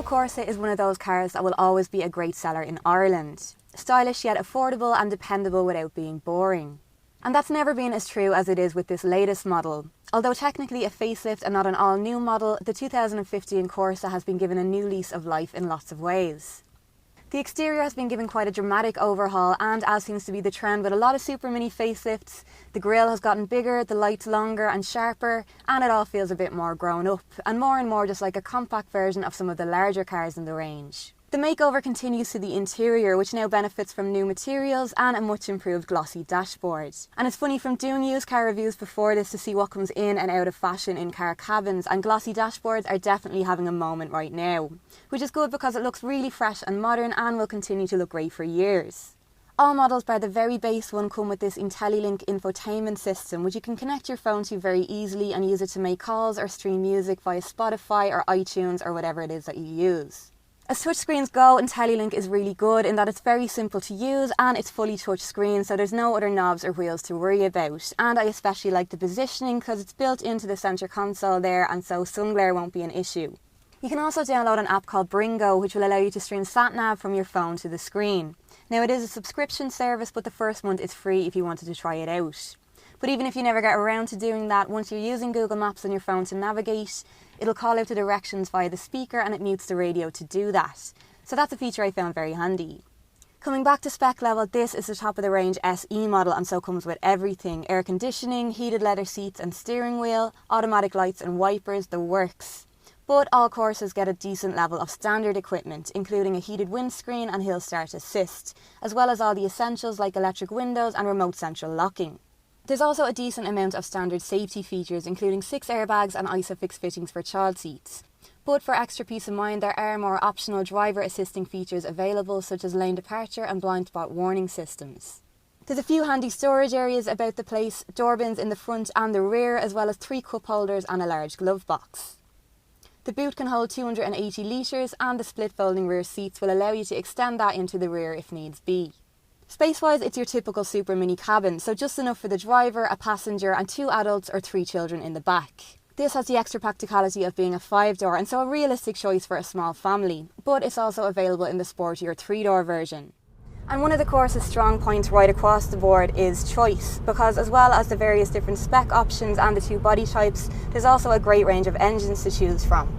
Corsa is one of those cars that will always be a great seller in Ireland. Stylish yet affordable and dependable without being boring. And that's never been as true as it is with this latest model. Although technically a facelift and not an all-new model, the 2015 Corsa has been given a new lease of life in lots of ways. The exterior has been given quite a dramatic overhaul, and as seems to be the trend with a lot of super mini facelifts, the grille has gotten bigger, the lights longer and sharper, and it all feels a bit more grown up, and more just like a compact version of some of the larger cars in the range. The makeover continues to the interior, which now benefits from new materials and a much improved glossy dashboard. And it's funny, from doing used car reviews before this to see what comes in and out of fashion in car cabins, and glossy dashboards are definitely having a moment right now. Which is good because it looks really fresh and modern and will continue to look great for years. All models bar the very base one come with this IntelliLink infotainment system, which you can connect your phone to very easily and use it to make calls or stream music via Spotify or iTunes or whatever it is that you use. As touchscreens go, IntelliLink is really good in that it's very simple to use and it's fully touchscreen, so there's no other knobs or wheels to worry about. And I especially like the positioning because it's built into the centre console there, and so sun glare won't be an issue. You can also download an app called Bringo, which will allow you to stream sat-nav from your phone to the screen. Now, it is a subscription service, but the first month is free if you wanted to try it out. But even if you never get around to doing that, once you're using Google Maps on your phone to navigate, it'll call out the directions via the speaker and it mutes the radio to do that. So that's a feature I found very handy. Coming back to spec level, this is the top of the range SE model, and so comes with everything: air conditioning, heated leather seats and steering wheel, automatic lights and wipers, the works. But all Corsas get a decent level of standard equipment, including a heated windscreen and hill start assist, as well as all the essentials like electric windows and remote central locking. There's also a decent amount of standard safety features, including 6 airbags and ISOFIX fittings for child seats. But for extra peace of mind, there are more optional driver assisting features available, such as lane departure and blind spot warning systems. There's a few handy storage areas about the place, door bins in the front and the rear, as well as 3 cup holders and a large glove box. The boot can hold 280 litres, and the split folding rear seats will allow you to extend that into the rear if needs be. Space-wise, it's your typical super mini cabin, so just enough for the driver, a passenger and 2 adults or 3 children in the back. This has the extra practicality of being a 5-door, and so a realistic choice for a small family, but it's also available in the sportier 3-door version. And one of the Corsa's strong points right across the board is choice, because as well as the various different spec options and the 2 body types, there's also a great range of engines to choose from.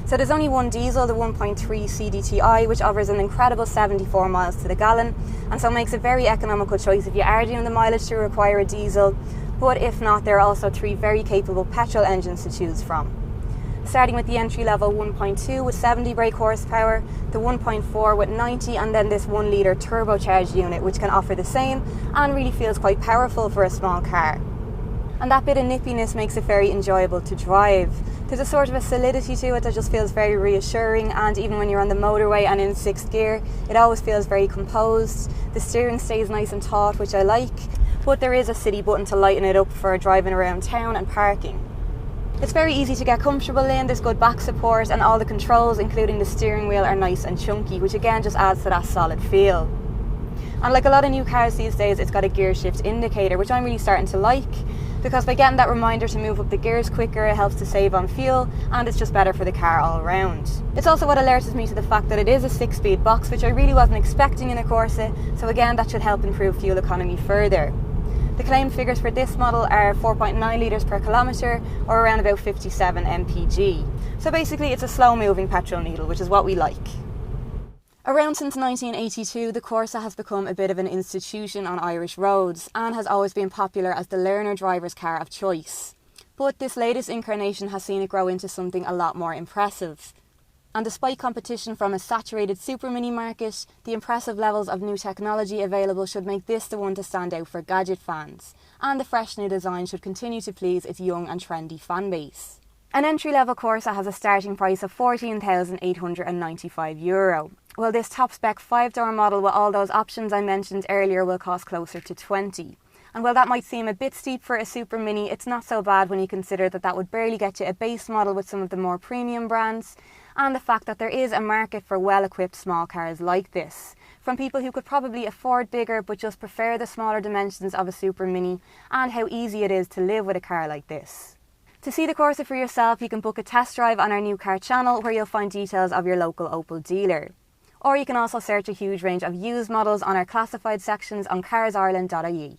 So there's only one diesel, the 1.3 CDTI, which offers an incredible 74 miles to the gallon, and so makes a very economical choice if you are doing the mileage to require a diesel. But if not, there are also 3 very capable petrol engines to choose from. Starting with the entry-level 1.2 with 70 brake horsepower, the 1.4 with 90, and then this 1 litre turbocharged unit, which can offer the same and really feels quite powerful for a small car. And that bit of nippiness makes it very enjoyable to drive. There's a sort of a solidity to it that just feels very reassuring, and even when you're on the motorway and in 6th gear, it always feels very composed. The steering stays nice and taut, which I like, but there is a city button to lighten it up for driving around town and parking. It's very easy to get comfortable in, there's good back support, and all the controls, including the steering wheel, are nice and chunky, which again just adds to that solid feel. And like a lot of new cars these days, it's got a gear shift indicator, which I'm really starting to like, because by getting that reminder to move up the gears quicker, it helps to save on fuel, and it's just better for the car all around. It's also what alerts me to the fact that it is a 6-speed box, which I really wasn't expecting in a Corsa, so again that should help improve fuel economy further. The claimed figures for this model are 4.9 litres per kilometre, or around about 57 mpg. So basically it's a slow moving petrol needle, which is what we like. Around since 1982, the Corsa has become a bit of an institution on Irish roads and has always been popular as the learner driver's car of choice. But this latest incarnation has seen it grow into something a lot more impressive. And despite competition from a saturated super mini market, the impressive levels of new technology available should make this the one to stand out for gadget fans, and the fresh new design should continue to please its young and trendy fan base. An entry-level Corsa has a starting price of €14,895. Well, this top-spec 5-door model with all those options I mentioned earlier will cost closer to 20. And while that might seem a bit steep for a super mini, it's not so bad when you consider that that would barely get you a base model with some of the more premium brands, and the fact that there is a market for well-equipped small cars like this, from people who could probably afford bigger but just prefer the smaller dimensions of a super mini, and how easy it is to live with a car like this. To see the Corsa for yourself, you can book a test drive on our new car channel where you'll find details of your local Opel dealer. Or you can also search a huge range of used models on our classified sections on CarsIreland.ie.